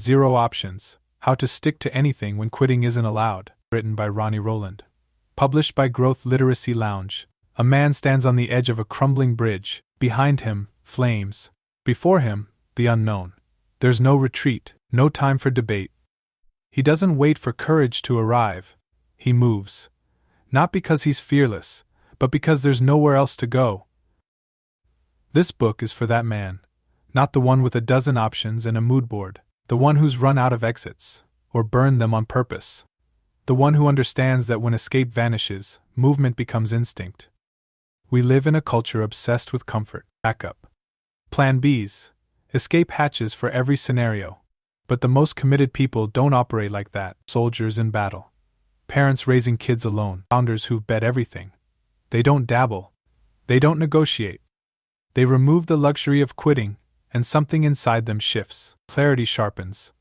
Zero Options: How to Stick to Anything When Quitting Isn't Allowed, written by Ronnie Rowland. Published by Growth Literacy Lounge. A man stands on the edge of a crumbling bridge. Behind him, flames. Before him, the unknown. There's no retreat, no time for debate. He doesn't wait for courage to arrive. He moves. Not because he's fearless, but because there's nowhere else to go. This book is for that man. Not the one with a dozen options and a mood board. The one who's run out of exits, or burned them on purpose. The one who understands that when escape vanishes, movement becomes instinct. We live in a culture obsessed with comfort, backup, plan Bs, escape hatches for every scenario. But the most committed people don't operate like that. Soldiers in battle, parents raising kids alone, founders who've bet everything. They don't dabble. They don't negotiate. They remove the luxury of quitting, and something inside them shifts. Clarity sharpens.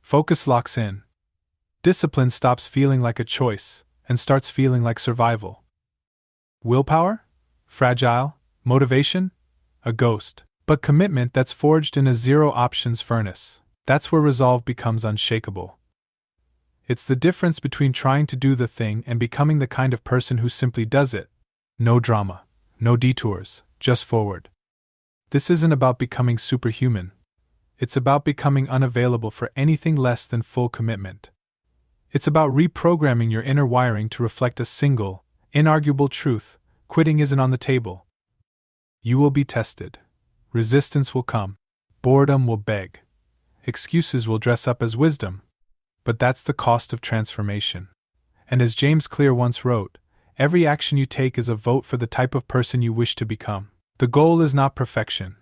Focus locks in. Discipline stops feeling like a choice and starts feeling like survival. Willpower? Fragile. Motivation? A ghost. But commitment that's forged in a zero options furnace. That's where resolve becomes unshakable. It's the difference between trying to do the thing and becoming the kind of person who simply does it. No drama. No detours. Just forward. This isn't about becoming superhuman. It's about becoming unavailable for anything less than full commitment. It's about reprogramming your inner wiring to reflect a single, inarguable truth: quitting isn't on the table. You will be tested. Resistance will come. Boredom will beg. Excuses will dress up as wisdom. But that's the cost of transformation. And as James Clear once wrote, every action you take is a vote for the type of person you wish to become. The goal is not perfection.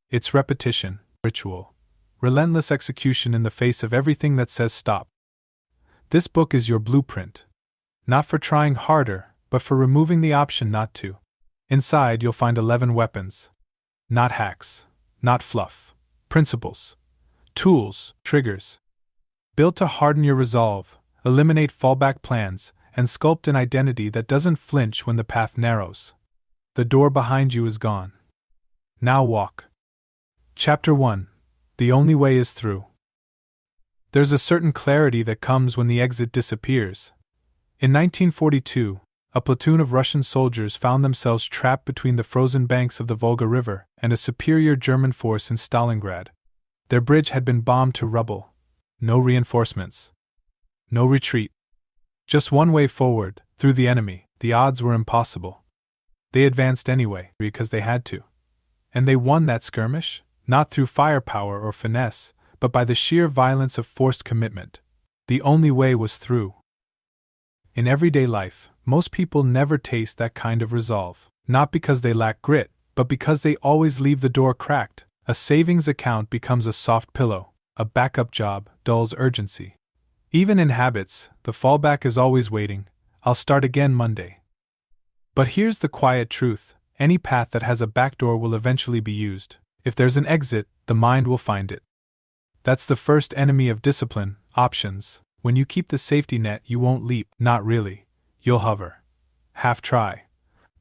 It's repetition, ritual, relentless execution in the face of everything that says stop. This book is your blueprint. Not for trying harder, but for removing the option not to. Inside you'll find 11 weapons. Not hacks, not fluff. Principles. Tools, triggers. Built to harden your resolve, eliminate fallback plans, and sculpt an identity that doesn't flinch when the path narrows. The door behind you is gone. Now walk. Chapter 1. The Only Way is Through. There's a certain clarity that comes when the exit disappears. In 1942, a platoon of Russian soldiers found themselves trapped between the frozen banks of the Volga River and a superior German force in Stalingrad. Their bridge had been bombed to rubble. No reinforcements. No retreat. Just one way forward, through the enemy. The odds were impossible. They advanced anyway, because they had to. And they won that skirmish, not through firepower or finesse, but by the sheer violence of forced commitment. The only way was through. In everyday life, most people never taste that kind of resolve, not because they lack grit, but because they always leave the door cracked. A savings account becomes a soft pillow, a backup job dulls urgency. Even in habits, the fallback is always waiting. I'll start again Monday. But here's the quiet truth: any path that has a back door will eventually be used. If there's an exit, the mind will find it. That's the first enemy of discipline: options. When you keep the safety net, you won't leap. Not really. You'll hover. Half try.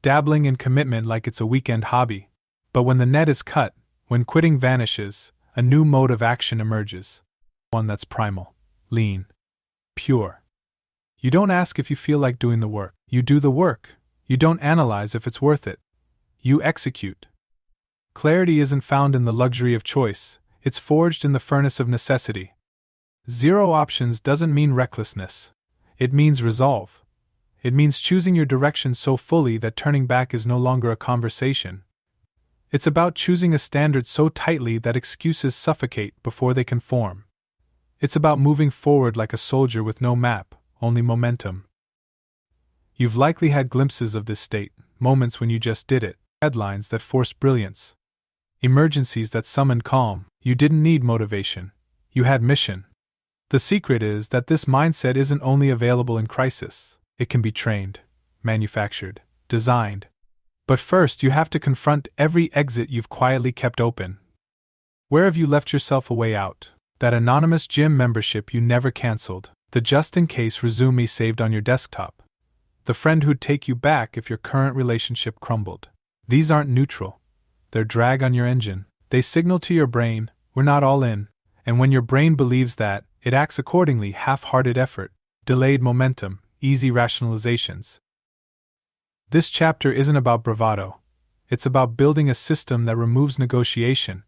Dabbling in commitment like it's a weekend hobby. But when the net is cut, when quitting vanishes, a new mode of action emerges. One that's primal, lean, pure. You don't ask if you feel like doing the work. You do the work. You don't analyze if it's worth it. You execute. Clarity isn't found in the luxury of choice, it's forged in the furnace of necessity. Zero options doesn't mean recklessness. It means resolve. It means choosing your direction so fully that turning back is no longer a conversation. It's about choosing a standard so tightly that excuses suffocate before they can form. It's about moving forward like a soldier with no map, only momentum. You've likely had glimpses of this state, moments when you just did it, headlines that forced brilliance, emergencies that summoned calm. You didn't need motivation. You had mission. The secret is that this mindset isn't only available in crisis. It can be trained, manufactured, designed. But first you have to confront every exit you've quietly kept open. Where have you left yourself a way out? That anonymous gym membership you never canceled, the just-in-case resume saved on your desktop, the friend who'd take you back if your current relationship crumbled. These aren't neutral. They're drag on your engine. They signal to your brain, we're not all in, And when your brain believes that, it acts accordingly: half-hearted effort, delayed momentum, easy rationalizations. This chapter isn't about bravado. It's about building a system that removes negotiation.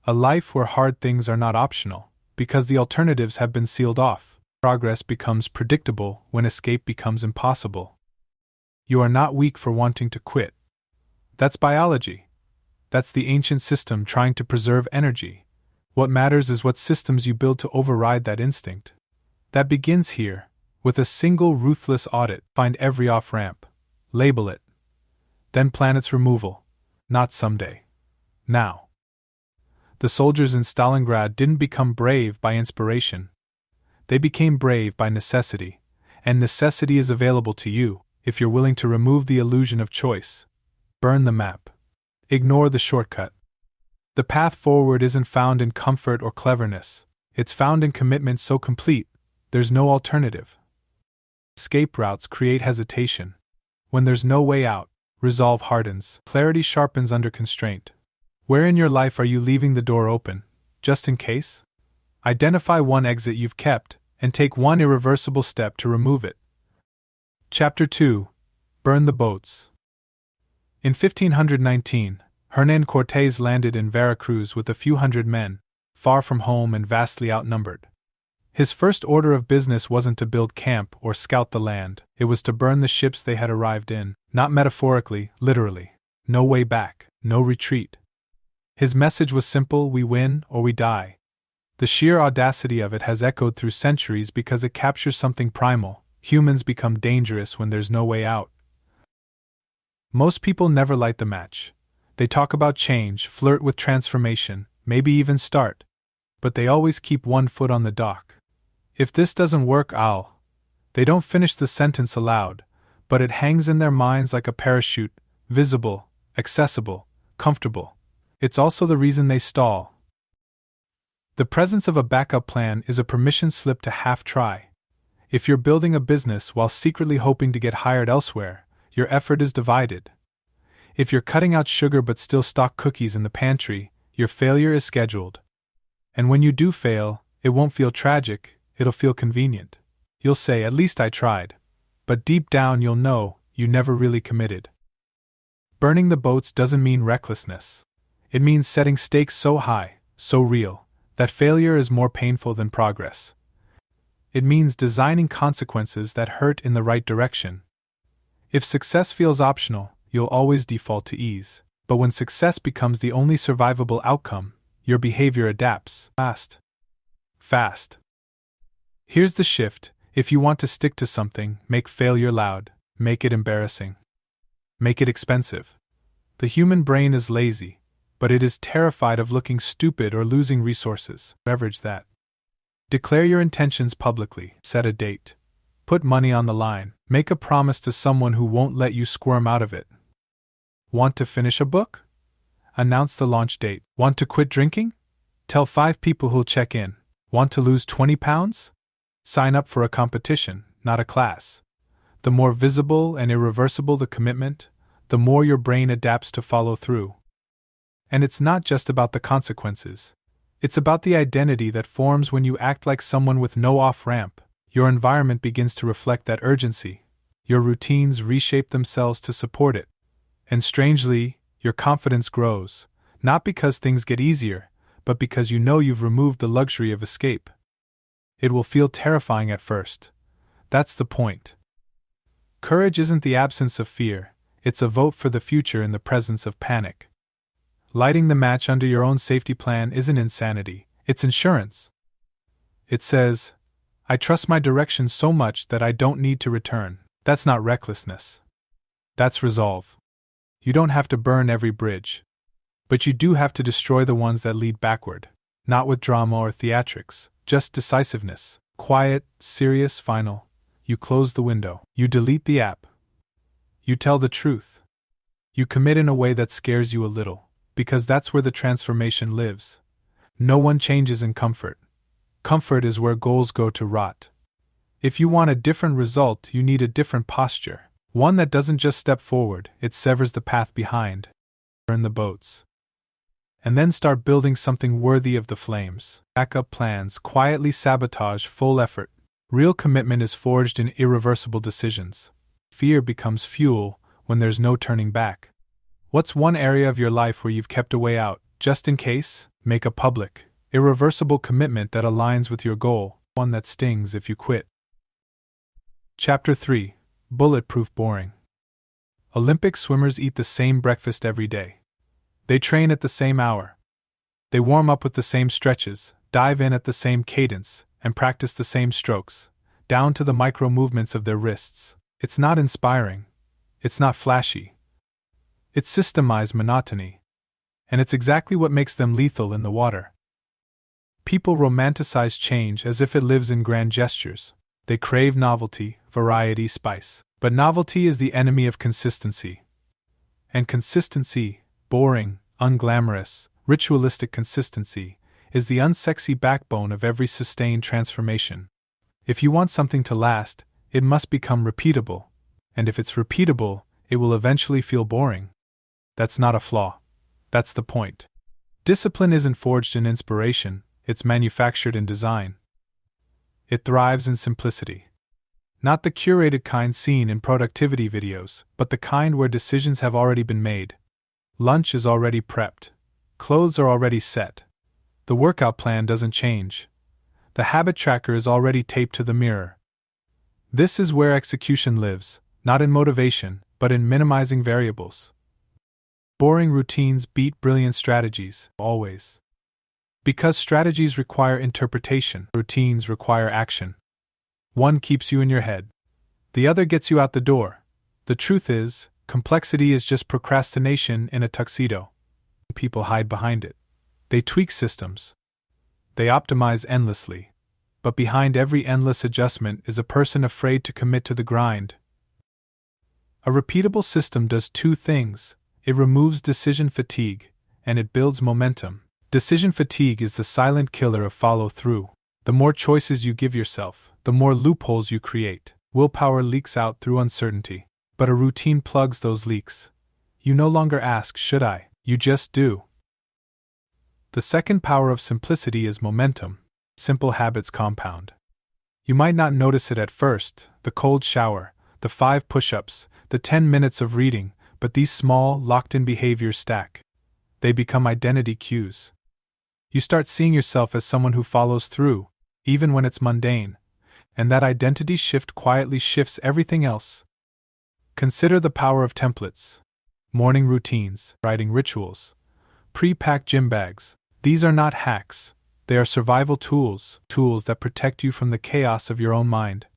A life where hard things are not optional, because the alternatives have been sealed off. Progress becomes predictable when escape becomes impossible. You are not weak for wanting to quit. That's biology. That's the ancient system trying to preserve energy. What matters is what systems you build to override that instinct. That begins here, with a single ruthless audit. Find every off-ramp. Label it. Then plan its removal. Not someday. Now. The soldiers in Stalingrad didn't become brave by inspiration. They became brave by necessity, and necessity is available to you if you're willing to remove the illusion of choice. Burn the map. Ignore the shortcut. The path forward isn't found in comfort or cleverness. It's found in commitment so complete, there's no alternative. Escape routes create hesitation. When there's no way out, resolve hardens. Clarity sharpens under constraint. Where in your life are you leaving the door open, just in case? Identify one exit you've kept, and take one irreversible step to remove it. Chapter 2. Burn the boats. In 1519, Hernán Cortés landed in Veracruz with a few hundred men, far from home and vastly outnumbered. His first order of business wasn't to build camp or scout the land, it was to burn the ships they had arrived in, not metaphorically, literally. No way back, no retreat. His message was simple: we win or we die. The sheer audacity of it has echoed through centuries because it captures something primal. Humans become dangerous when there's no way out. Most people never light the match. They talk about change, flirt with transformation, maybe even start. But they always keep one foot on the dock. If this doesn't work, They don't finish the sentence aloud, but it hangs in their minds like a parachute, visible, accessible, comfortable. It's also the reason they stall. The presence of a backup plan is a permission slip to half-try. If you're building a business while secretly hoping to get hired elsewhere, your effort is divided. If you're cutting out sugar but still stock cookies in the pantry, your failure is scheduled. And when you do fail, it won't feel tragic, it'll feel convenient. You'll say, "At least I tried." But deep down you'll know, you never really committed. Burning the boats doesn't mean recklessness. It means setting stakes so high, so real, that failure is more painful than progress. It means designing consequences that hurt in the right direction. If success feels optional, you'll always default to ease. But when success becomes the only survivable outcome, your behavior adapts. Fast. Here's the shift: if you want to stick to something, make failure loud, make it embarrassing. Make it expensive. The human brain is lazy, but it is terrified of looking stupid or losing resources. Leverage that. Declare your intentions publicly. Set a date. Put money on the line. Make a promise to someone who won't let you squirm out of it. Want to finish a book? Announce the launch date. Want to quit drinking? Tell 5 people who'll check in. Want to lose 20 pounds? Sign up for a competition, not a class. The more visible and irreversible the commitment, the more your brain adapts to follow through. And it's not just about the consequences. It's about the identity that forms when you act like someone with no off-ramp. Your environment begins to reflect that urgency. Your routines reshape themselves to support it. And strangely, your confidence grows, not because things get easier, but because you know you've removed the luxury of escape. It will feel terrifying at first. That's the point. Courage isn't the absence of fear, it's a vote for the future in the presence of panic. Lighting the match under your own safety plan isn't insanity, it's insurance. It says, "I trust my direction so much that I don't need to return." That's not recklessness. That's resolve. You don't have to burn every bridge. But you do have to destroy the ones that lead backward. Not with drama or theatrics, just decisiveness. Quiet, serious, final. You close the window. You delete the app. You tell the truth. You commit in a way that scares you a little, because that's where the transformation lives. No one changes in comfort. Comfort is where goals go to rot. If you want a different result, you need a different posture. One that doesn't just step forward, it severs the path behind. Burn the boats. and then start building something worthy of the flames. Backup plans quietly sabotage full effort. Real commitment is forged in irreversible decisions. Fear becomes fuel when there's no turning back. What's one area of your life where you've kept a way out, just in case? Make a public, irreversible commitment that aligns with your goal, one that stings if you quit. Chapter 3. Bulletproof Boring. Olympic swimmers eat the same breakfast every day. They train at the same hour. They warm up with the same stretches, dive in at the same cadence, and practice the same strokes, down to the micro movements of their wrists. It's not inspiring. It's not flashy. It's systemized monotony. And it's exactly what makes them lethal in the water. People romanticize change as if it lives in grand gestures. They crave novelty, variety, spice. But novelty is the enemy of consistency. And consistency, boring, unglamorous, ritualistic consistency, is the unsexy backbone of every sustained transformation. If you want something to last, it must become repeatable. And if it's repeatable, it will eventually feel boring. That's not a flaw. That's the point. Discipline isn't forged in inspiration, it's manufactured in design. It thrives in simplicity. Not the curated kind seen in productivity videos, but the kind where decisions have already been made. Lunch is already prepped. Clothes are already set. The workout plan doesn't change. The habit tracker is already taped to the mirror. This is where execution lives, not in motivation, but in minimizing variables. Boring routines beat brilliant strategies, always. Because strategies require interpretation, routines require action. One keeps you in your head. The other gets you out the door. The truth is, complexity is just procrastination in a tuxedo. People hide behind it. They tweak systems. They optimize endlessly. But behind every endless adjustment is a person afraid to commit to the grind. A repeatable system does two things. It removes decision fatigue, and it builds momentum. Decision fatigue is the silent killer of follow-through. The more choices you give yourself, the more loopholes you create. Willpower leaks out through uncertainty. But a routine plugs those leaks. You no longer ask, should I? You just do. The second power of simplicity is momentum. Simple habits compound. You might not notice it at first, the cold shower, the 5 push-ups, the 10 minutes of reading, but these small, locked-in behaviors stack. They become identity cues. You start seeing yourself as someone who follows through, even when it's mundane, and that identity shift quietly shifts everything else. Consider the power of templates. Morning routines, writing rituals, pre-packed gym bags. These are not hacks. They are survival tools, tools that protect you from the chaos of your own mind.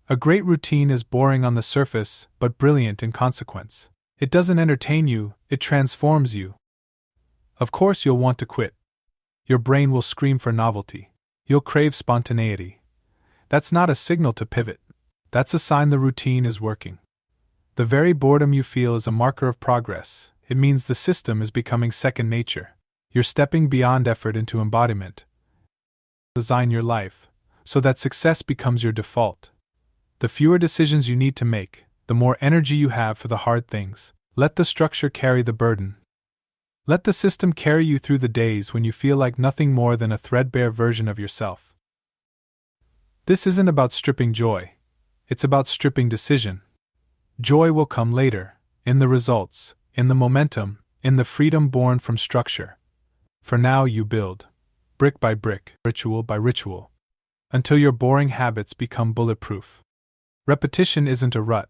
A great routine is boring on the surface, but brilliant in consequence. It doesn't entertain you, it transforms you. Of course you'll want to quit. Your brain will scream for novelty. You'll crave spontaneity. That's not a signal to pivot. That's a sign the routine is working. The very boredom you feel is a marker of progress. It means the system is becoming second nature. You're stepping beyond effort into embodiment. Design your life so that success becomes your default. The fewer decisions you need to make, the more energy you have for the hard things. Let the structure carry the burden. Let the system carry you through the days when you feel like nothing more than a threadbare version of yourself. This isn't about stripping joy. It's about stripping decision. Joy will come later, in the results, in the momentum, in the freedom born from structure. For now you build, brick by brick, ritual by ritual, until your boring habits become bulletproof. Repetition isn't a rut,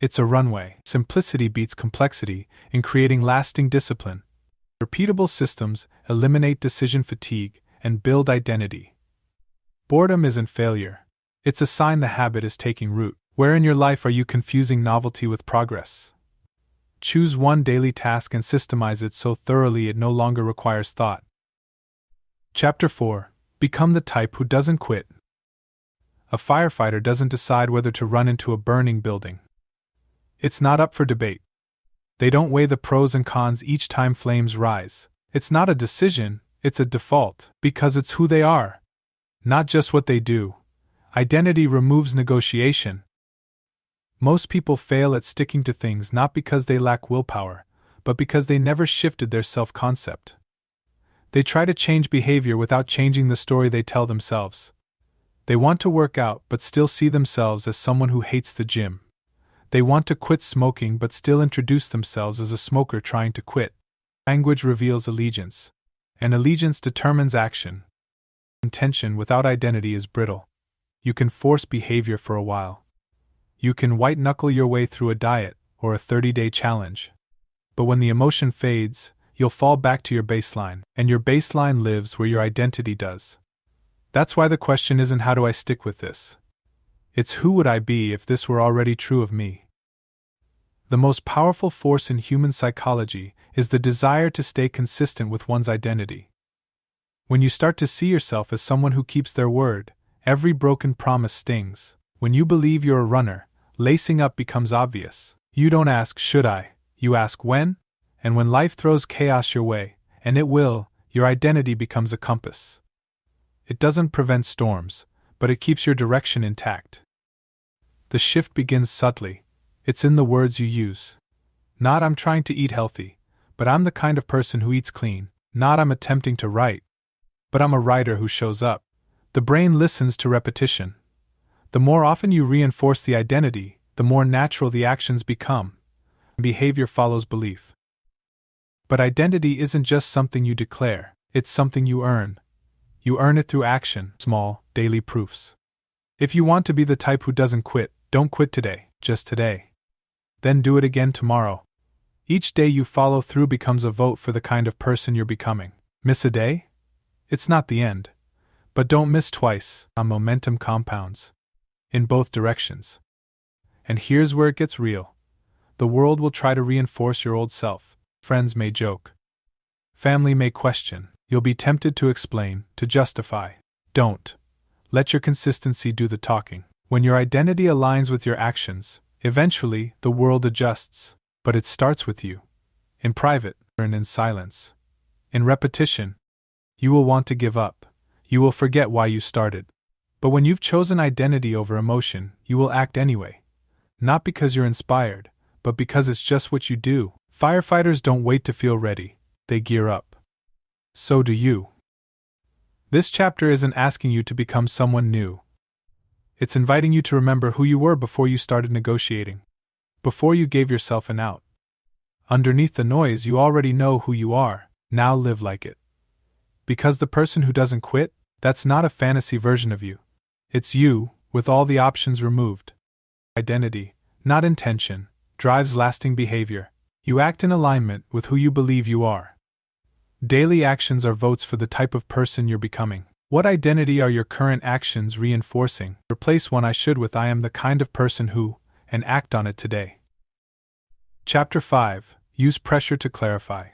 it's a runway. Simplicity beats complexity in creating lasting discipline. Repeatable systems eliminate decision fatigue and build identity. Boredom isn't failure. It's a sign the habit is taking root. Where in your life are you confusing novelty with progress? Choose one daily task and systemize it so thoroughly it no longer requires thought. Chapter 4. Become the type who doesn't quit. A firefighter doesn't decide whether to run into a burning building. It's not up for debate. They don't weigh the pros and cons each time flames rise. It's not a decision, it's a default, because it's who they are, not just what they do. Identity removes negotiation. Most people fail at sticking to things not because they lack willpower, but because they never shifted their self-concept. They try to change behavior without changing the story they tell themselves. They want to work out but still see themselves as someone who hates the gym. They want to quit smoking but still introduce themselves as a smoker trying to quit. Language reveals allegiance, and allegiance determines action. Intention without identity is brittle. You can force behavior for a while. You can white-knuckle your way through a diet or a 30-day challenge. But when the emotion fades, you'll fall back to your baseline, and your baseline lives where your identity does. That's why the question isn't how do I stick with this? It's who would I be if this were already true of me? The most powerful force in human psychology is the desire to stay consistent with one's identity. When you start to see yourself as someone who keeps their word, every broken promise stings. When you believe you're a runner, lacing up becomes obvious. You don't ask, should I? You ask, when? And when life throws chaos your way, and it will, your identity becomes a compass. It doesn't prevent storms, but it keeps your direction intact. The shift begins subtly. It's in the words you use. Not I'm trying to eat healthy, but I'm the kind of person who eats clean. Not I'm attempting to write, but I'm a writer who shows up. The brain listens to repetition. The more often you reinforce the identity, the more natural the actions become. Behavior follows belief. But identity isn't just something you declare, it's something you earn. You earn it through action, small, daily proofs. If you want to be the type who doesn't quit, don't quit today, just today. Then do it again tomorrow. Each day you follow through becomes a vote for the kind of person you're becoming. Miss a day? It's not the end. But don't miss twice. Momentum compounds. In both directions. And here's where it gets real. The world will try to reinforce your old self. Friends may joke. Family may question. You'll be tempted to explain, to justify. Don't. Let your consistency do the talking. When your identity aligns with your actions, eventually the world adjusts. But it starts with you. In private, and in silence. In repetition. You will want to give up. You will forget why you started. But when you've chosen identity over emotion, you will act anyway. Not because you're inspired, but because it's just what you do. Firefighters don't wait to feel ready, they gear up. So do you. This chapter isn't asking you to become someone new. It's inviting you to remember who you were before you started negotiating. Before you gave yourself an out. Underneath the noise, you already know who you are. Now live like it. Because the person who doesn't quit, that's not a fantasy version of you. It's you, with all the options removed. Identity, not intention, drives lasting behavior. You act in alignment with who you believe you are. Daily actions are votes for the type of person you're becoming. What identity are your current actions reinforcing? Replace one I should with I am the kind of person who, and act on it today. Chapter 5. Use pressure to clarify.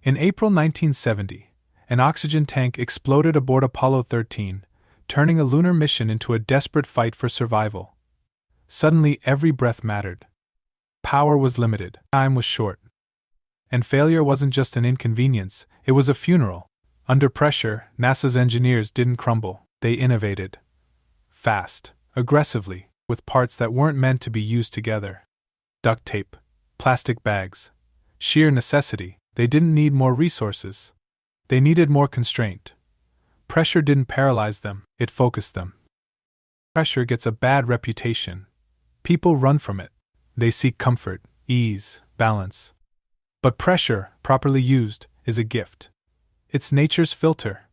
In April 1970, an oxygen tank exploded aboard Apollo 13, turning a lunar mission into a desperate fight for survival. Suddenly, every breath mattered. Power was limited, time was short. And failure wasn't just an inconvenience, it was a funeral. Under pressure, NASA's engineers didn't crumble, they innovated. Fast, aggressively, with parts that weren't meant to be used together. Duct tape, plastic bags. Sheer necessity, they didn't need more resources. They needed more constraint. Pressure didn't paralyze them, it focused them. Pressure gets a bad reputation. People run from it. They seek comfort, ease, balance. But pressure, properly used, is a gift. It's nature's filter.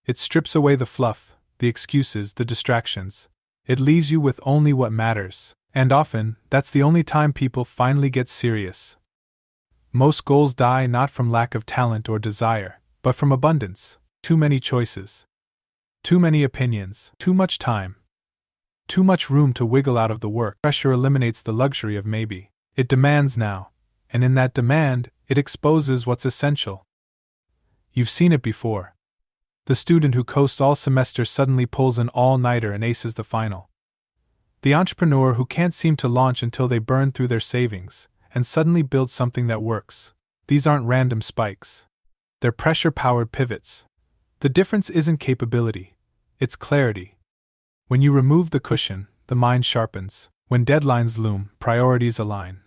It strips away the fluff, the excuses, the distractions. It leaves you with only what matters, and often, that's the only time people finally get serious. Most goals die not from lack of talent or desire, but from abundance. Too many choices. Too many opinions. Too much time. Too much room to wiggle out of the work. Pressure eliminates the luxury of maybe. It demands now, and in that demand, it exposes what's essential. You've seen it before. The student who coasts all semester suddenly pulls an all-nighter and aces the final. The entrepreneur who can't seem to launch until they burn through their savings, and suddenly build something that works. These aren't random spikes. They're pressure-powered pivots. The difference isn't capability, it's clarity. When you remove the cushion, the mind sharpens. When deadlines loom, priorities align.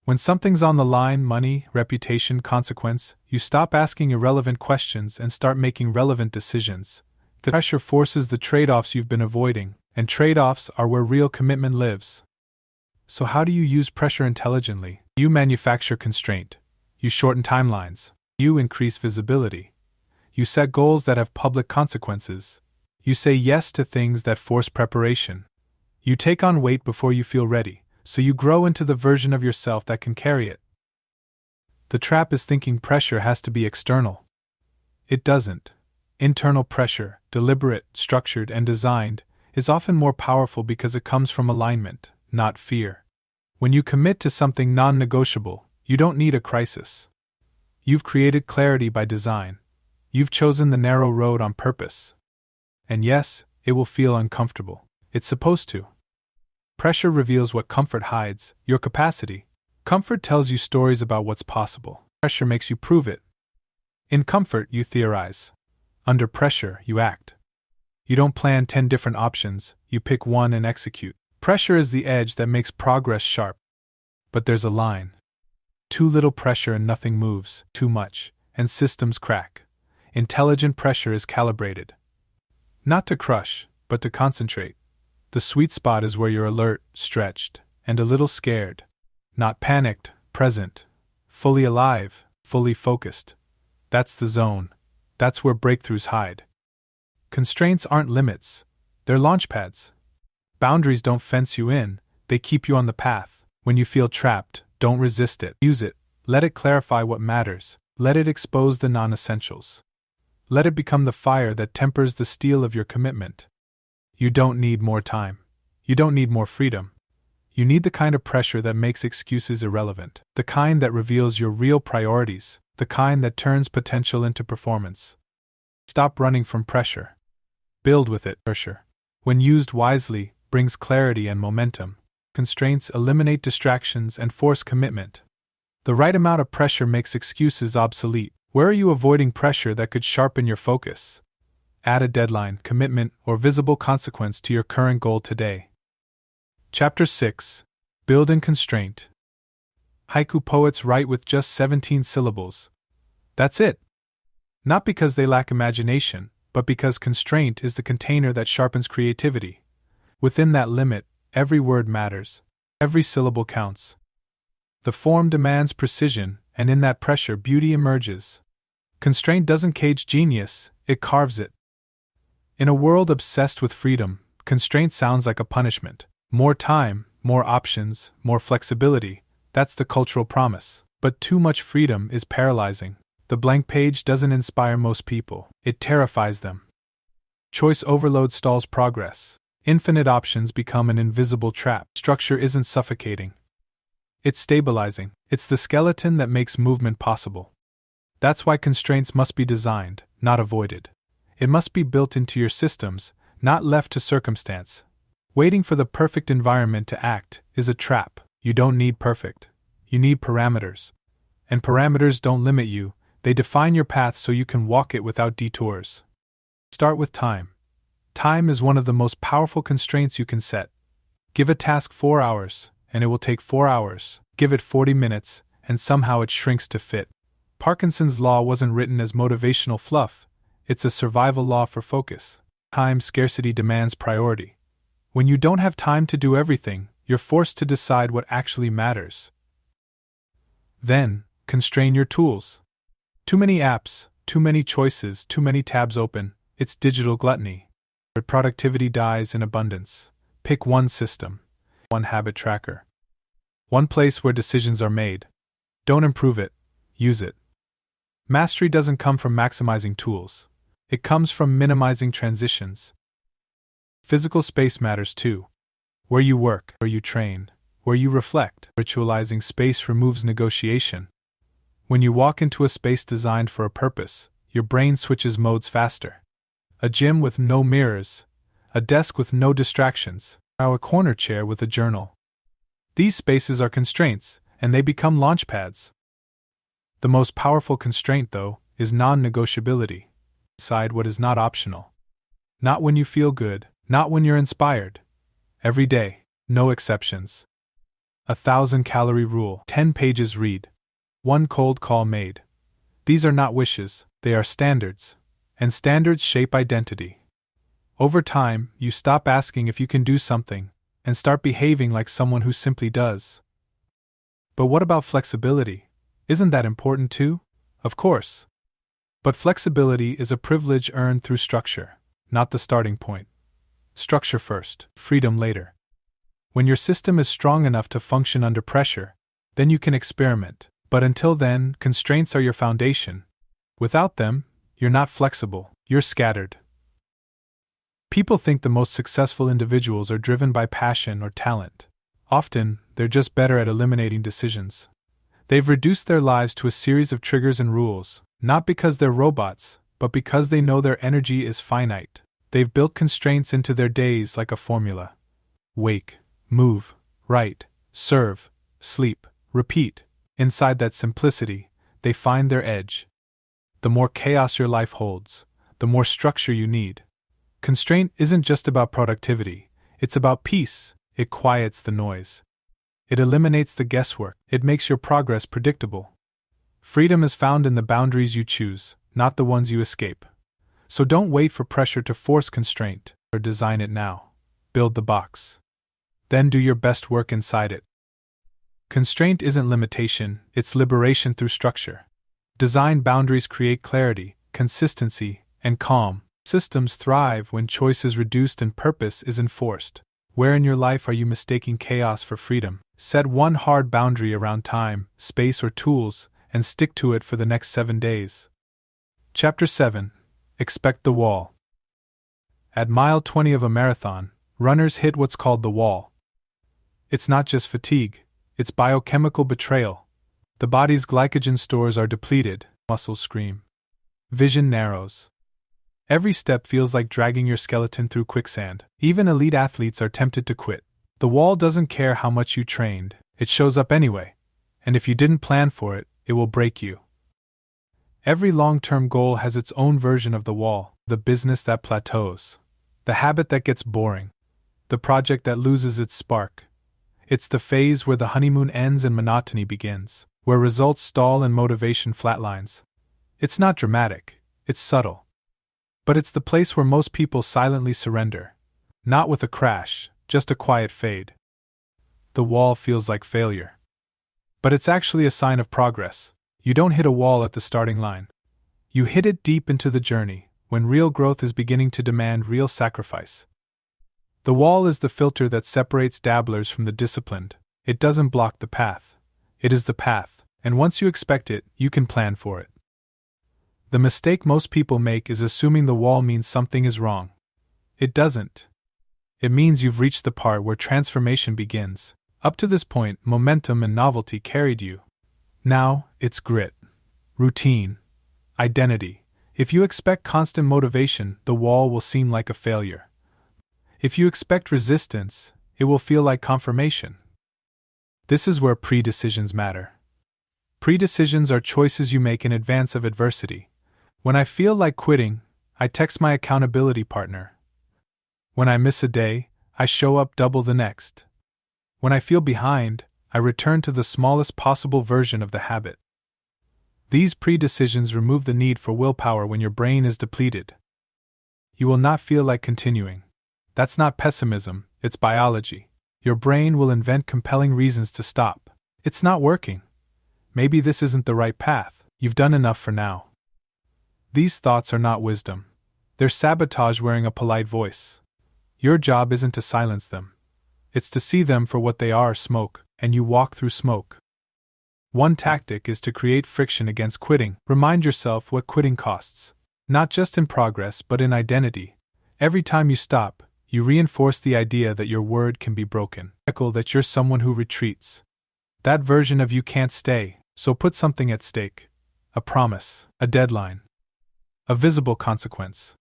When something's on the line, money, reputation, consequence, you stop asking irrelevant questions and start making relevant decisions. The pressure forces the trade-offs you've been avoiding, and trade-offs are where real commitment lives. So how do you use pressure intelligently? You manufacture constraint. You shorten timelines. You increase visibility. You set goals that have public consequences. You say yes to things that force preparation. You take on weight before you feel ready, so you grow into the version of yourself that can carry it. The trap is thinking pressure has to be external. It doesn't. Internal pressure, deliberate, structured, and designed, is often more powerful because it comes from alignment, not fear. When you commit to something non-negotiable, you don't need a crisis. You've created clarity by design. You've chosen the narrow road on purpose. And yes, it will feel uncomfortable. It's supposed to. Pressure reveals what comfort hides, your capacity. Comfort tells you stories about what's possible. Pressure makes you prove it. In comfort, you theorize. Under pressure, you act. You don't plan 10 different options, you pick one and execute. Pressure is the edge that makes progress sharp. But there's a line. Too little pressure and nothing moves, too much, and systems crack. Intelligent pressure is calibrated. Not to crush, but to concentrate. The sweet spot is where you're alert, stretched, and a little scared. Not panicked, present, fully alive, fully focused. That's the zone. That's where breakthroughs hide. Constraints aren't limits, they're launchpads. Boundaries don't fence you in, they keep you on the path. When you feel trapped, don't resist it. Use it. Let it clarify what matters. Let it expose the non-essentials. Let it become the fire that tempers the steel of your commitment. You don't need more time. You don't need more freedom. You need the kind of pressure that makes excuses irrelevant, the kind that reveals your real priorities, the kind that turns potential into performance. Stop running from pressure. Build with it. Pressure, when used wisely, brings clarity and momentum. Constraints eliminate distractions and force commitment. The right amount of pressure makes excuses obsolete. Where are you avoiding pressure that could sharpen your focus? Add a deadline, commitment, or visible consequence to your current goal today. Chapter 6. Build in Constraint. Haiku poets write with just 17 syllables. That's it. Not because they lack imagination, but because constraint is the container that sharpens creativity. Within that limit, every word matters. Every syllable counts. The form demands precision, and in that pressure beauty emerges. Constraint doesn't cage genius, it carves it. In a world obsessed with freedom, constraint sounds like a punishment. More time, more options, more flexibility, that's the cultural promise. But too much freedom is paralyzing. The blank page doesn't inspire most people, it terrifies them. Choice overload stalls progress. Infinite options become an invisible trap. Structure isn't suffocating. It's stabilizing. It's the skeleton that makes movement possible. That's why constraints must be designed, not avoided. It must be built into your systems, not left to circumstance. Waiting for the perfect environment to act is a trap. You don't need perfect. You need parameters. And parameters don't limit you, they define your path so you can walk it without detours. Start with time. Time is one of the most powerful constraints you can set. Give a task 4 hours, and it will take 4 hours. Give it 40 minutes, and somehow it shrinks to fit. Parkinson's law wasn't written as motivational fluff, it's a survival law for focus. Time scarcity demands priority. When you don't have time to do everything, you're forced to decide what actually matters. Then, constrain your tools. Too many apps, too many choices, too many tabs open, it's digital gluttony. But productivity dies in abundance. Pick one system, one habit tracker. One place where decisions are made. Don't improve it, use it. Mastery doesn't come from maximizing tools. It comes from minimizing transitions. Physical space matters too. Where you work, where you train, where you reflect. Ritualizing space removes negotiation. When you walk into a space designed for a purpose, your brain switches modes faster. A gym with no mirrors, a desk with no distractions, or a corner chair with a journal. These spaces are constraints, and they become launchpads. The most powerful constraint, though, is non-negotiability. Decide what is not optional. Not when you feel good, not when you're inspired. Every day, no exceptions. 1,000-calorie rule, 10 pages read. 1 cold call made. These are not wishes, they are standards. And standards shape identity. Over time, you stop asking if you can do something, and start behaving like someone who simply does. But what about flexibility? Isn't that important too? Of course. But flexibility is a privilege earned through structure, not the starting point. Structure first, freedom later. When your system is strong enough to function under pressure, then you can experiment. But until then, constraints are your foundation. Without them, you're not flexible, you're scattered. People think the most successful individuals are driven by passion or talent. Often, they're just better at eliminating decisions. They've reduced their lives to a series of triggers and rules, not because they're robots, but because they know their energy is finite. They've built constraints into their days like a formula. Wake, move, write, serve, sleep, repeat. Inside that simplicity, they find their edge. The more chaos your life holds, the more structure you need. Constraint isn't just about productivity, it's about peace. It quiets the noise. It eliminates the guesswork. It makes your progress predictable. Freedom is found in the boundaries you choose, not the ones you escape. So don't wait for pressure to force constraint, or design it now. Build the box. Then do your best work inside it. Constraint isn't limitation, it's liberation through structure. Design boundaries create clarity, consistency, and calm. Systems thrive when choice is reduced and purpose is enforced. Where in your life are you mistaking chaos for freedom? Set one hard boundary around time, space, or tools, and stick to it for the next 7 days. Chapter 7. Expect the wall. At mile 20 of a marathon, runners hit what's called the wall. It's not just fatigue, it's biochemical betrayal. The body's glycogen stores are depleted, muscles scream. Vision narrows. Every step feels like dragging your skeleton through quicksand. Even elite athletes are tempted to quit. The wall doesn't care how much you trained, it shows up anyway. And if you didn't plan for it, it will break you. Every long-term goal has its own version of the wall, the business that plateaus, the habit that gets boring, the project that loses its spark. It's the phase where the honeymoon ends and monotony begins, where results stall and motivation flatlines. It's not dramatic, it's subtle. But it's the place where most people silently surrender. Not with a crash, just a quiet fade. The wall feels like failure. But it's actually a sign of progress. You don't hit a wall at the starting line. You hit it deep into the journey, when real growth is beginning to demand real sacrifice. The wall is the filter that separates dabblers from the disciplined. It doesn't block the path. It is the path, and once you expect it, you can plan for it. The mistake most people make is assuming the wall means something is wrong. It doesn't. It means you've reached the part where transformation begins. Up to this point, momentum and novelty carried you. Now, it's grit, routine, identity. If you expect constant motivation, the wall will seem like a failure. If you expect resistance, it will feel like confirmation. This is where pre-decisions matter. Pre-decisions are choices you make in advance of adversity. When I feel like quitting, I text my accountability partner. When I miss a day, I show up double the next. When I feel behind, I return to the smallest possible version of the habit. These pre-decisions remove the need for willpower when your brain is depleted. You will not feel like continuing. That's not pessimism, it's biology. Your brain will invent compelling reasons to stop. It's not working. Maybe this isn't the right path. You've done enough for now. These thoughts are not wisdom. They're sabotage wearing a polite voice. Your job isn't to silence them. It's to see them for what they are, smoke, and you walk through smoke. One tactic is to create friction against quitting. Remind yourself what quitting costs. Not just in progress, but in identity. Every time you stop, you reinforce the idea that your word can be broken. Echo that you're someone who retreats. That version of you can't stay, so put something at stake. A promise, a deadline, a visible consequence.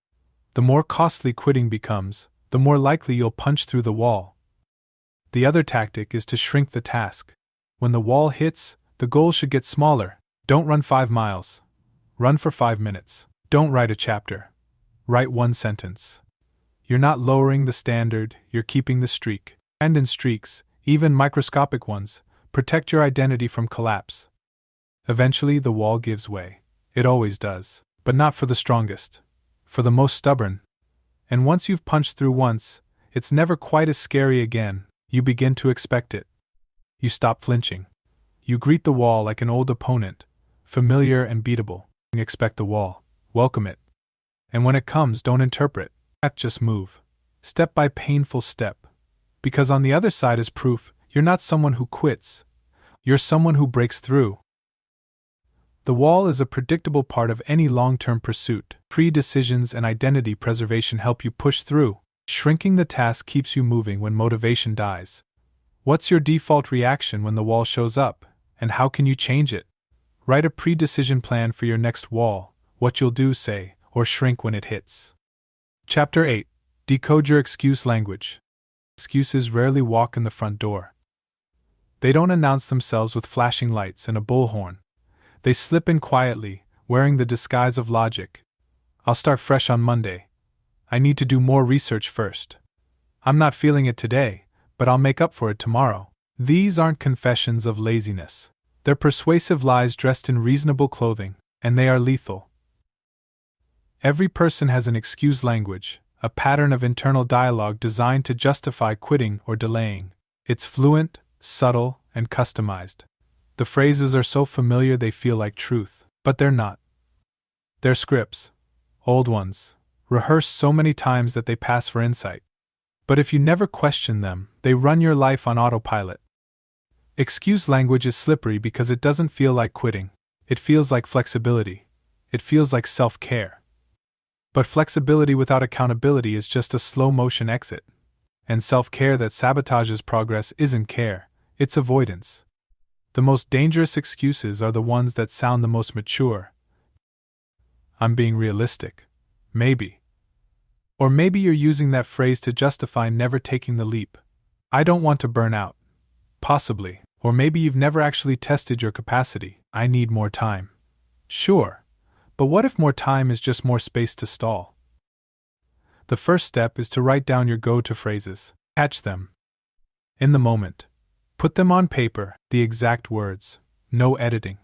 The more costly quitting becomes, the more likely you'll punch through the wall. The other tactic is to shrink the task. When the wall hits, the goal should get smaller. Don't run 5 miles. Run for 5 minutes. Don't write a chapter. Write 1 sentence. You're not lowering the standard, you're keeping the streak. And in streaks, even microscopic ones, protect your identity from collapse. Eventually, the wall gives way. It always does, but not for the strongest, for the most stubborn. And once you've punched through once, it's never quite as scary again. You begin to expect it. You stop flinching. You greet the wall like an old opponent, familiar and beatable. Expect the wall, welcome it. And when it comes, don't interpret, just move. Step by painful step. Because on the other side is proof you're not someone who quits. You're someone who breaks through. The wall is a predictable part of any long-term pursuit. Pre-decisions and identity preservation help you push through. Shrinking the task keeps you moving when motivation dies. What's your default reaction when the wall shows up, and how can you change it? Write a pre-decision plan for your next wall, what you'll do, say, or shrink when it hits. Chapter 8. Decode your excuse language. Excuses rarely walk in the front door. They don't announce themselves with flashing lights and a bullhorn. They slip in quietly, wearing the disguise of logic. I'll start fresh on Monday. I need to do more research first. I'm not feeling it today, but I'll make up for it tomorrow. These aren't confessions of laziness. They're persuasive lies dressed in reasonable clothing, and they are lethal. Every person has an excuse language, a pattern of internal dialogue designed to justify quitting or delaying. It's fluent, subtle, and customized. The phrases are so familiar they feel like truth, but they're not. They're scripts, old ones, rehearsed so many times that they pass for insight. But if you never question them, they run your life on autopilot. Excuse language is slippery because it doesn't feel like quitting. It feels like flexibility. It feels like self-care. But flexibility without accountability is just a slow-motion exit. And self-care that sabotages progress isn't care, it's avoidance. The most dangerous excuses are the ones that sound the most mature. I'm being realistic. Maybe. Or maybe you're using that phrase to justify never taking the leap. I don't want to burn out. Possibly. Or maybe you've never actually tested your capacity. I need more time. Sure. But what if more time is just more space to stall? The first step is to write down your go-to phrases. Catch them. In the moment. Put them on paper, the exact words. No editing.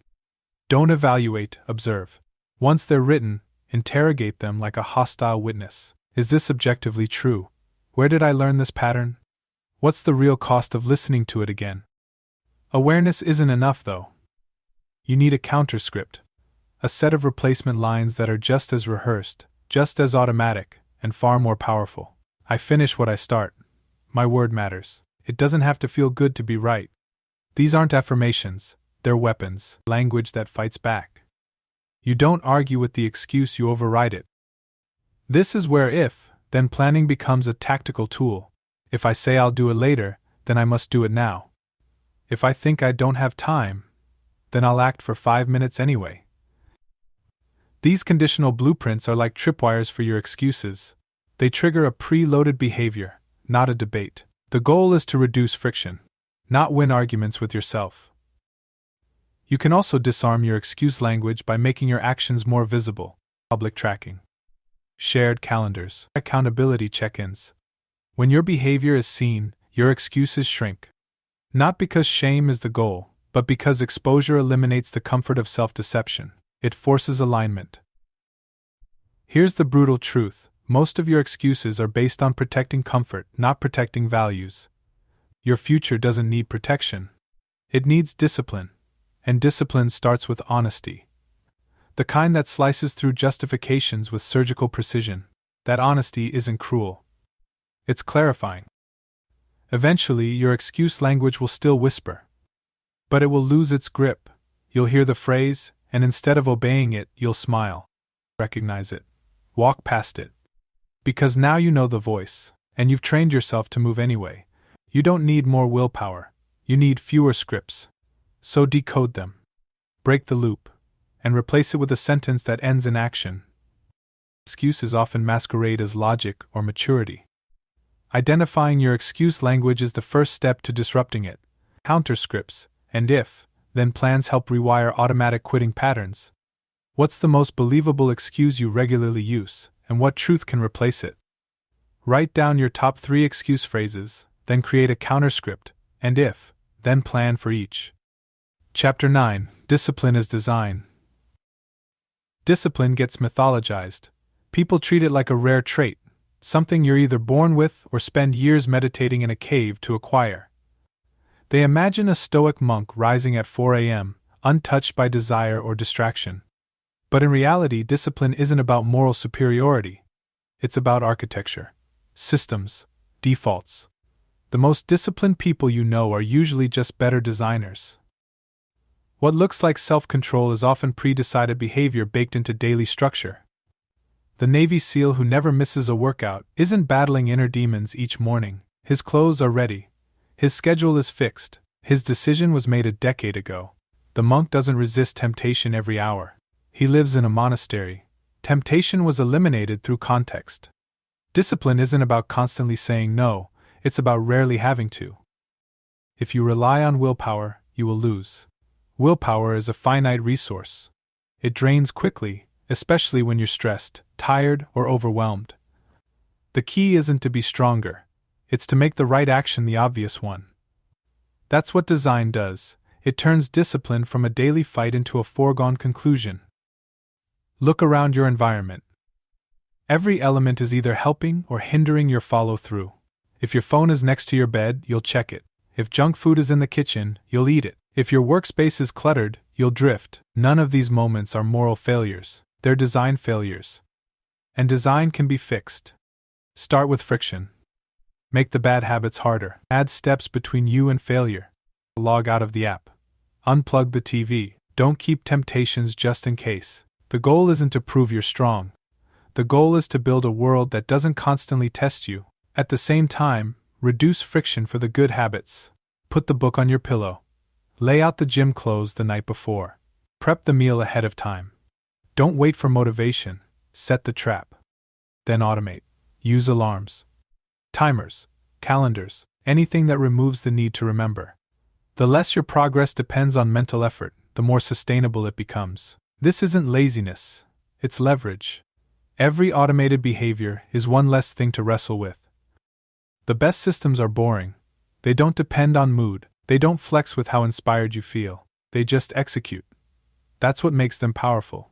Don't evaluate, observe. Once they're written, interrogate them like a hostile witness. Is this objectively true? Where did I learn this pattern? What's the real cost of listening to it again? Awareness isn't enough, though. You need a counterscript. A set of replacement lines that are just as rehearsed, just as automatic, and far more powerful. I finish what I start. My word matters. It doesn't have to feel good to be right. These aren't affirmations, they're weapons, language that fights back. You don't argue with the excuse, you override it. This is where if, then planning becomes a tactical tool. If I say I'll do it later, then I must do it now. If I think I don't have time, then I'll act for 5 minutes anyway. These conditional blueprints are like tripwires for your excuses. They trigger a pre-loaded behavior, not a debate. The goal is to reduce friction, not win arguments with yourself. You can also disarm your excuse language by making your actions more visible. Public tracking. Shared calendars. Accountability check-ins. When your behavior is seen, your excuses shrink. Not because shame is the goal, but because exposure eliminates the comfort of self-deception. It forces alignment. Here's the brutal truth. Most of your excuses are based on protecting comfort, not protecting values. Your future doesn't need protection. It needs discipline. And discipline starts with honesty. The kind that slices through justifications with surgical precision. That honesty isn't cruel. It's clarifying. Eventually, your excuse language will still whisper. But it will lose its grip. You'll hear the phrase, and instead of obeying it, you'll smile. Recognize it. Walk past it. Because now you know the voice, and you've trained yourself to move anyway. You don't need more willpower. You need fewer scripts. So decode them. Break the loop. And replace it with a sentence that ends in action. Excuses often masquerade as logic or maturity. Identifying your excuse language is the first step to disrupting it. Counterscripts, and if, then plans help rewire automatic quitting patterns. What's the most believable excuse you regularly use, and what truth can replace it? Write down your top 3 excuse phrases, then create a counterscript, and if, then plan for each. Chapter 9: Discipline as Design. Discipline gets mythologized. People treat it like a rare trait, something you're either born with or spend years meditating in a cave to acquire. They imagine a stoic monk rising at 4 a.m., untouched by desire or distraction. But in reality, discipline isn't about moral superiority. It's about architecture, systems, defaults. The most disciplined people you know are usually just better designers. What looks like self-control is often pre-decided behavior baked into daily structure. The Navy SEAL who never misses a workout isn't battling inner demons each morning. His clothes are ready. His schedule is fixed. His decision was made a decade ago. The monk doesn't resist temptation every hour. He lives in a monastery. Temptation was eliminated through context. Discipline isn't about constantly saying no, it's about rarely having to. If you rely on willpower, you will lose. Willpower is a finite resource. It drains quickly, especially when you're stressed, tired, or overwhelmed. The key isn't to be stronger, it's to make the right action the obvious one. That's what design does. It turns discipline from a daily fight into a foregone conclusion. Look around your environment. Every element is either helping or hindering your follow-through. If your phone is next to your bed, you'll check it. If junk food is in the kitchen, you'll eat it. If your workspace is cluttered, you'll drift. None of these moments are moral failures. They're design failures. And design can be fixed. Start with friction. Make the bad habits harder. Add steps between you and failure. Log out of the app. Unplug the TV. Don't keep temptations just in case. The goal isn't to prove you're strong. The goal is to build a world that doesn't constantly test you. At the same time, reduce friction for the good habits. Put the book on your pillow. Lay out the gym clothes the night before. Prep the meal ahead of time. Don't wait for motivation. Set the trap. Then automate. Use alarms, timers, calendars, anything that removes the need to remember. The less your progress depends on mental effort, the more sustainable it becomes. This isn't laziness, it's leverage. Every automated behavior is one less thing to wrestle with. The best systems are boring. They don't depend on mood, they don't flex with how inspired you feel, they just execute. That's what makes them powerful.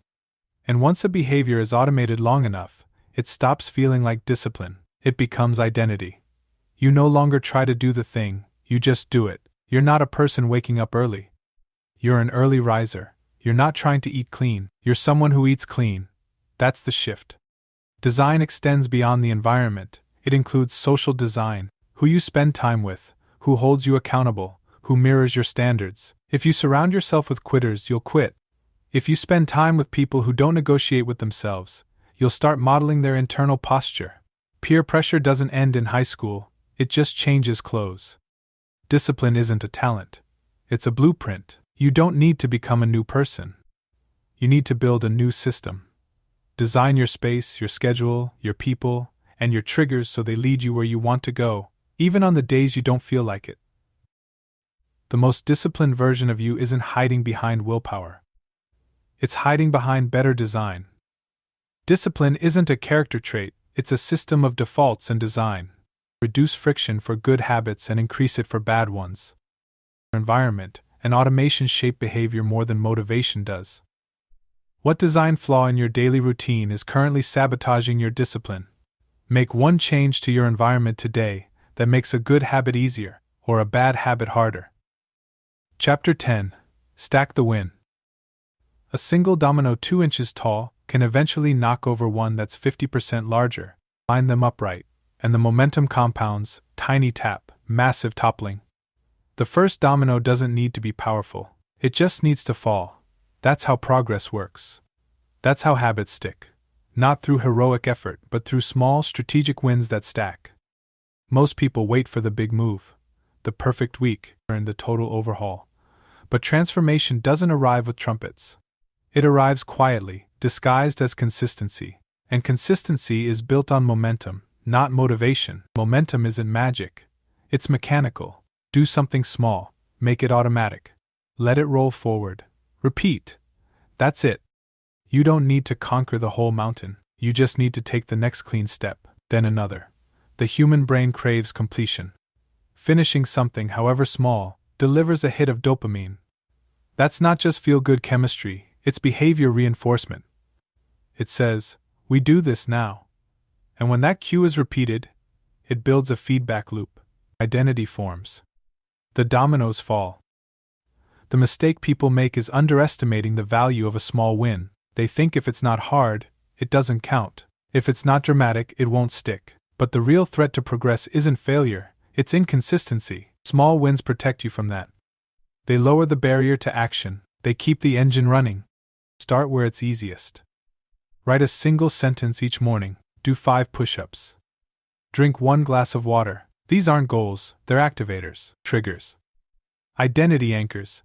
And once a behavior is automated long enough, it stops feeling like discipline, it becomes identity. You no longer try to do the thing, you just do it. You're not a person waking up early. You're an early riser. You're not trying to eat clean, you're someone who eats clean. That's the shift. Design extends beyond the environment. It includes social design, who you spend time with, who holds you accountable, who mirrors your standards. If you surround yourself with quitters, you'll quit. If you spend time with people who don't negotiate with themselves, you'll start modeling their internal posture. Peer pressure doesn't end in high school, it just changes clothes. Discipline isn't a talent. It's a blueprint. You don't need to become a new person. You need to build a new system. Design your space, your schedule, your people, and your triggers so they lead you where you want to go, even on the days you don't feel like it. The most disciplined version of you isn't hiding behind willpower. It's hiding behind better design. Discipline isn't a character trait, it's a system of defaults and design. Reduce friction for good habits and increase it for bad ones. Environment and automation shape behavior more than motivation does. What design flaw in your daily routine is currently sabotaging your discipline? Make one change to your environment today that makes a good habit easier or a bad habit harder. Chapter 10: Stack the Win. A single domino 2 inches tall can eventually knock over one that's 50% larger. Line them upright, and the momentum compounds, tiny tap, massive toppling. The first domino doesn't need to be powerful, it just needs to fall. That's how progress works. That's how habits stick. Not through heroic effort, but through small, strategic wins that stack. Most people wait for the big move, the perfect week, and the total overhaul. But transformation doesn't arrive with trumpets. It arrives quietly, disguised as consistency. And consistency is built on momentum, not motivation. Momentum isn't magic. It's mechanical. Do something small, make it automatic. Let it roll forward. Repeat. That's it. You don't need to conquer the whole mountain, you just need to take the next clean step, then another. The human brain craves completion. Finishing something, however small, delivers a hit of dopamine. That's not just feel-good chemistry, it's behavior reinforcement. It says, "We do this now." And when that cue is repeated, it builds a feedback loop. Identity forms. The dominoes fall. The mistake people make is underestimating the value of a small win. They think if it's not hard, it doesn't count. If it's not dramatic, it won't stick. But the real threat to progress isn't failure, it's inconsistency. Small wins protect you from that. They lower the barrier to action, they keep the engine running. Start where it's easiest. Write a single sentence each morning, do 5 push-ups. Drink 1 glass of water. These aren't goals, they're activators, triggers. Identity anchors.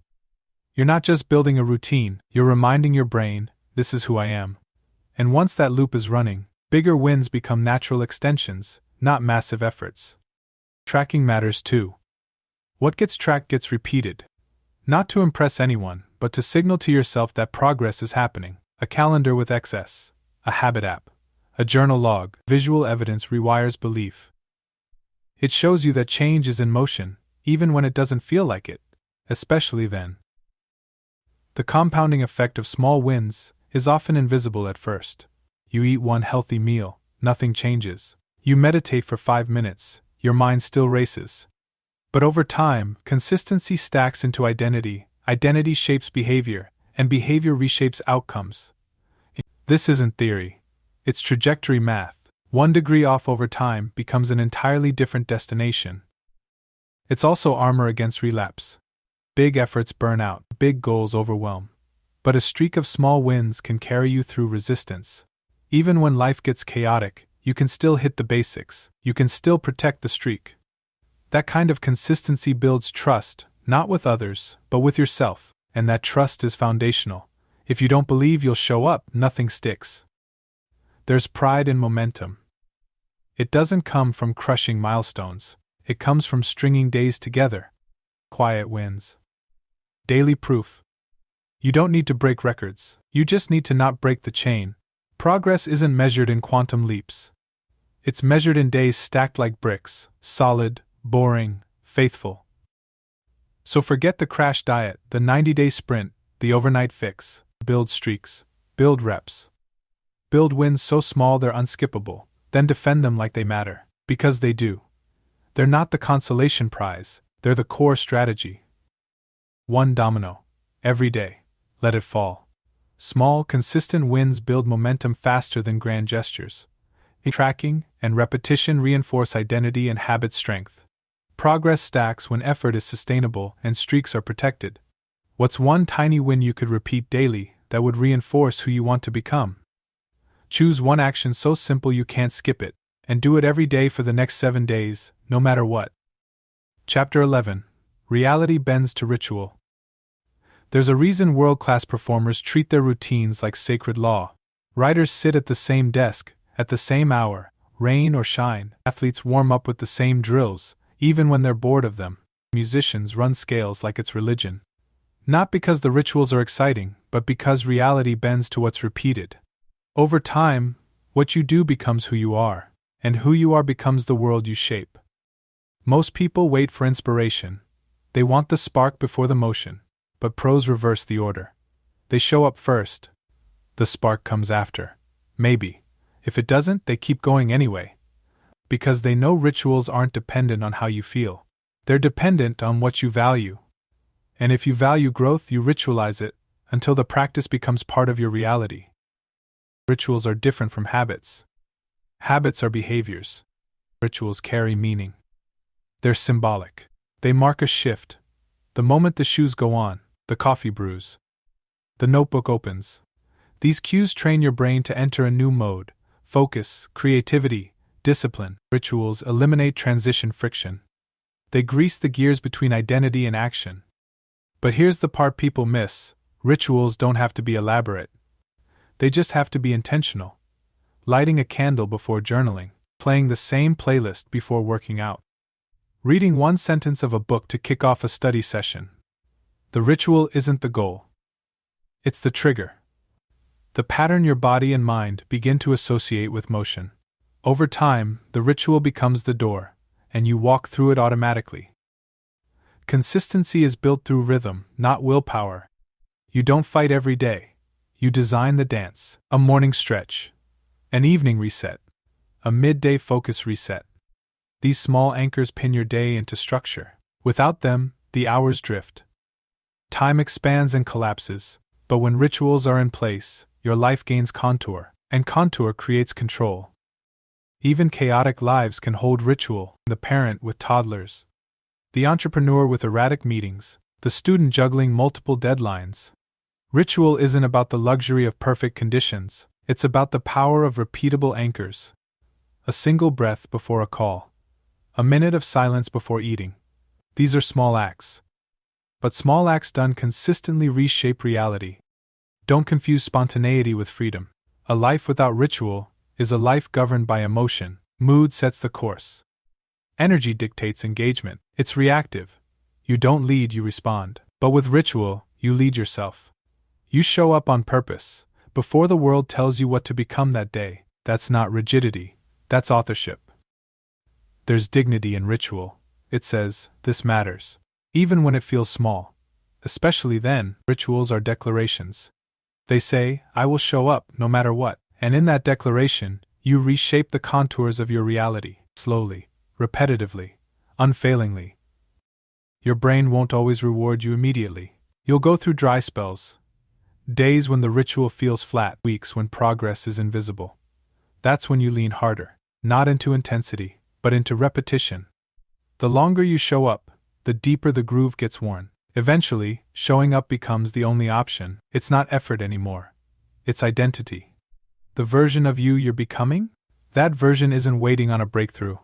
You're not just building a routine, you're reminding your brain, this is who I am. And once that loop is running, bigger wins become natural extensions, not massive efforts. Tracking matters too. What gets tracked gets repeated. Not to impress anyone, but to signal to yourself that progress is happening. A calendar with excess, a habit app, a journal log. Visual evidence rewires belief. It shows you that change is in motion, even when it doesn't feel like it, especially then. The compounding effect of small wins is often invisible at first. You eat 1 healthy meal, nothing changes. You meditate for 5 minutes, your mind still races. But over time, consistency stacks into identity, identity shapes behavior, and behavior reshapes outcomes. This isn't theory. It's trajectory math. 1 degree off over time becomes an entirely different destination. It's also armor against relapse. Big efforts burn out, big goals overwhelm. But a streak of small wins can carry you through resistance. Even when life gets chaotic, you can still hit the basics, you can still protect the streak. That kind of consistency builds trust, not with others, but with yourself, and that trust is foundational. If you don't believe you'll show up, nothing sticks. There's pride in momentum. It doesn't come from crushing milestones, it comes from stringing days together. Quiet wins. Daily proof. You don't need to break records, you just need to not break the chain. Progress isn't measured in quantum leaps. It's measured in days stacked like bricks, solid, boring, faithful. So forget the crash diet, the 90-day sprint, the overnight fix. Build streaks, build reps. Build wins so small they're unskippable, then defend them like they matter, because they do. They're not the consolation prize, they're the core strategy. 1 domino. Every day. Let it fall. Small, consistent wins build momentum faster than grand gestures. Tracking and repetition reinforce identity and habit strength. Progress stacks when effort is sustainable and streaks are protected. What's 1 tiny win you could repeat daily that would reinforce who you want to become? Choose 1 action so simple you can't skip it, and do it every day for the next 7 days, no matter what. Chapter 11. Reality bends to ritual. There's a reason world-class performers treat their routines like sacred law. Writers sit at the same desk, at the same hour, rain or shine. Athletes warm up with the same drills, even when they're bored of them. Musicians run scales like it's religion. Not because the rituals are exciting, but because reality bends to what's repeated. Over time, what you do becomes who you are, and who you are becomes the world you shape. Most people wait for inspiration. They want the spark before the motion. But pros reverse the order. They show up first. The spark comes after. Maybe. If it doesn't, they keep going anyway. Because they know rituals aren't dependent on how you feel. They're dependent on what you value. And if you value growth, you ritualize it, until the practice becomes part of your reality. Rituals are different from habits. Habits are behaviors. Rituals carry meaning. They're symbolic. They mark a shift. The moment the shoes go on, the coffee brews, the notebook opens. These cues train your brain to enter a new mode: focus, creativity, discipline. Rituals eliminate transition friction. They grease the gears between identity and action. But here's the part people miss: rituals don't have to be elaborate. They just have to be intentional. Lighting a candle before journaling, playing the same playlist before working out, reading 1 sentence of a book to kick off a study session. The ritual isn't the goal. It's the trigger. The pattern your body and mind begin to associate with motion. Over time, the ritual becomes the door, and you walk through it automatically. Consistency is built through rhythm, not willpower. You don't fight every day. You design the dance, a morning stretch, an evening reset, a midday focus reset. These small anchors pin your day into structure. Without them, the hours drift. Time expands and collapses, but when rituals are in place, your life gains contour, and contour creates control. Even chaotic lives can hold ritual: the parent with toddlers, the entrepreneur with erratic meetings, the student juggling multiple deadlines. Ritual isn't about the luxury of perfect conditions, it's about the power of repeatable anchors. A single breath before a call, a minute of silence before eating. These are small acts. But small acts done consistently reshape reality. Don't confuse spontaneity with freedom. A life without ritual is a life governed by emotion. Mood sets the course. Energy dictates engagement. It's reactive. You don't lead, you respond. But with ritual, you lead yourself. You show up on purpose, before the world tells you what to become that day. That's not rigidity, that's authorship. There's dignity in ritual. It says, this matters. Even when it feels small. Especially then, rituals are declarations. They say, I will show up no matter what. And in that declaration, you reshape the contours of your reality, slowly, repetitively, unfailingly. Your brain won't always reward you immediately. You'll go through dry spells. Days when the ritual feels flat, weeks when progress is invisible. That's when you lean harder, not into intensity, but into repetition. The longer you show up, the deeper the groove gets worn. Eventually, showing up becomes the only option. It's not effort anymore. It's identity. The version of you you're becoming? That version isn't waiting on a breakthrough.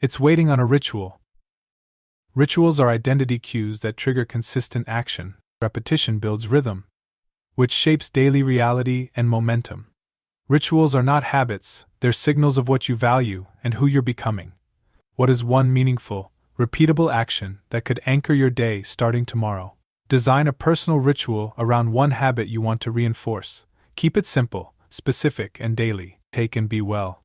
It's waiting on a ritual. Rituals are identity cues that trigger consistent action. Repetition builds rhythm, which shapes daily reality and momentum. Rituals are not habits, they're signals of what you value and who you're becoming. What is one meaningful, repeatable action that could anchor your day starting tomorrow? Design a personal ritual around one habit you want to reinforce. Keep it simple, specific, and daily. Take and be well.